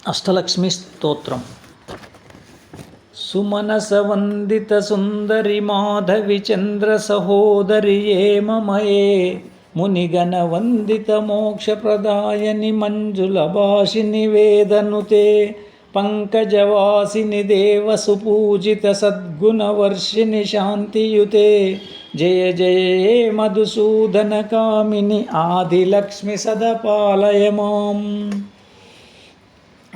అష్టలక్ష్మి స్తోత్రం. సుమనస వందిత సుందరి మాధవి చంద్ర సహోదరి ఏ మమయే మునిగణ వందిత మోక్ష ప్రదాయని మంజుల భాషిని వేదనుతే పంకజవాసిని దేవ సుపూజిత సద్గుణ వర్షిని శాంతియుతే జయ జయ మధుసూదన కామిని ఆదిలక్ష్మి సదపాలయ మాం.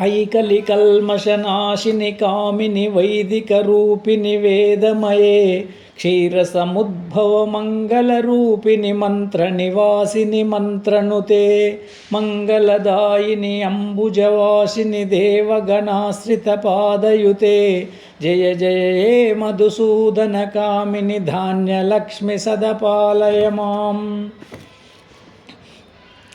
ఐకలి కల్మషనాశిని కామిని వైదిక రూపిణి వేదమయే క్షీరసముద్భవ మంగళ రూపిణి మంత్ర నివాసిని మంత్రనుతే మంగళదాయిని అంబుజవాసిని దేవగణాశ్రిత పాదయుతే జయ జయ మధుసూదన కామిని ధాన్యలక్ష్మి సదపాలయ మాం.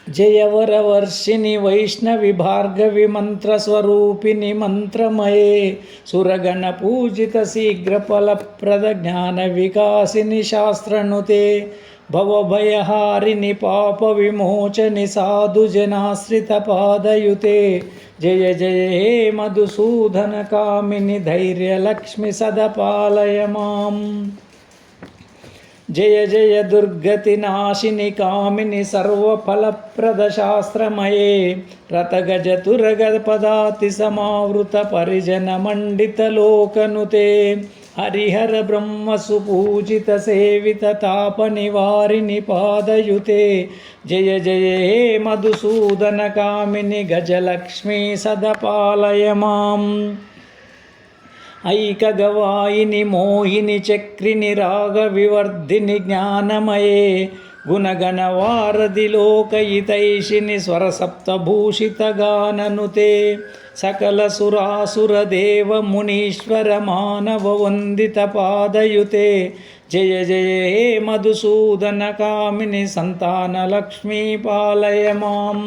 జయవరవర్షిని వైష్ణవి భార్గవి మంత్రస్వరూపిణి మంత్రమయే సురగణ పూజిత శీఘ్రఫలప్రద జ్ఞాన వికాసిని శాస్త్రనుతే భవభయహారిణి పాప విమోచని సాధుజనాశ్రిత పాదయుతే జయ జయ హే మధుసూదన కామిని ధైర్యలక్ష్మి సదపాలయ మాం. జయ జయ దుర్గతి నాశిని కామిని సర్వఫలప్రద శాస్త్రమయే రతగజ తురగ పదాతి సమావృత పరిజన మండిత లోకనుతే హరిహర బ్రహ్మ సుపూజిత సేవిత తాప నివారిణి పాదయుతే జయ జయ హే మధుసూదన కామిని గజలక్ష్మీ సదపాలయ మాం. ఐకగవాయిని మోహిని చక్రిని రాగ వివర్ధిని జ్ఞానమయే గుణగణ వారధి లోకయితైషిని స్వరసప్తభూషిత గాననుతే సకల సురాసుర దేవ మునీశ్వర మానవ వందిత పాదయుతే జయ జయ హే మధుసూదన కామిని సంతాన లక్ష్మీ పాలయ మాం.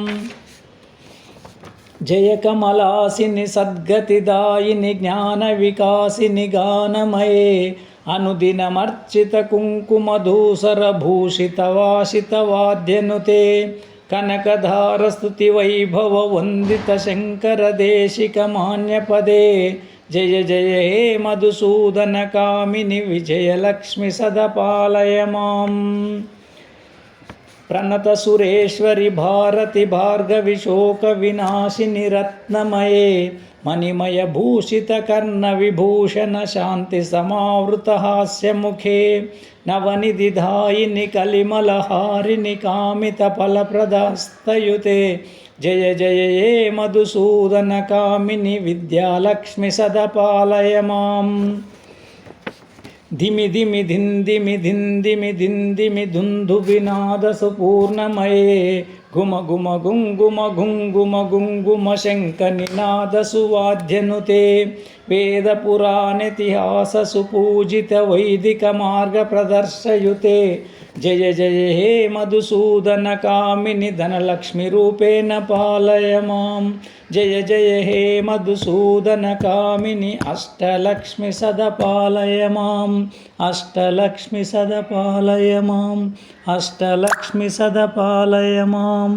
జయ కమలాసిని సద్గతిదాయిని జ్ఞాన వికాసిని గానమయే అనుదినమర్చిత కుంకుమధూసర భూషిత వాసిత వాద్యనుతే కనకధార స్తుతి వైభవ వందిత శంకర దేశిక మాన్యపదే జయ జయ హే మధుసూదన కామిని విజయలక్ష్మి సదపాలయ మాం. ప్రణత సురేశ్వరి భారతి భార్గవి శోక వినాశిని రత్నమయే మణిమయ భూషిత కర్ణ విభూషణ శాంతి సమావృత హాస్యముఖే నవనిధిదాయిని కలిమలహారిని కామిత ఫలప్రదస్తయుతే జయ జయ హే మధుసూదన కామిని విద్యాలక్ష్మి సదపాలయ మాం. ధిమి ధిమి ధిందిమి ధిందిమి ధిందిమి ధుంధు వినాద సుపూర్ణమయే గుమ గుమ గుంగుమ గుంగుమ గుంగుమ శంఖ నినాద సువాద్యనుతే వేద పురాణితిహాస సుపూజిత వైదిక మార్గ ప్రదర్శయుతే జయ జయ హే మధుసూదన కామిని ధనలక్ష్మి రూపేణ పాలయ మాం. జయ జయ హే మధుసూదన కామిని అష్టలక్ష్మి సదపాలయ మాం. అష్టలక్ష్మి సదపాలయ మాం. అష్టలక్ష్మి సదపాలయ మాం.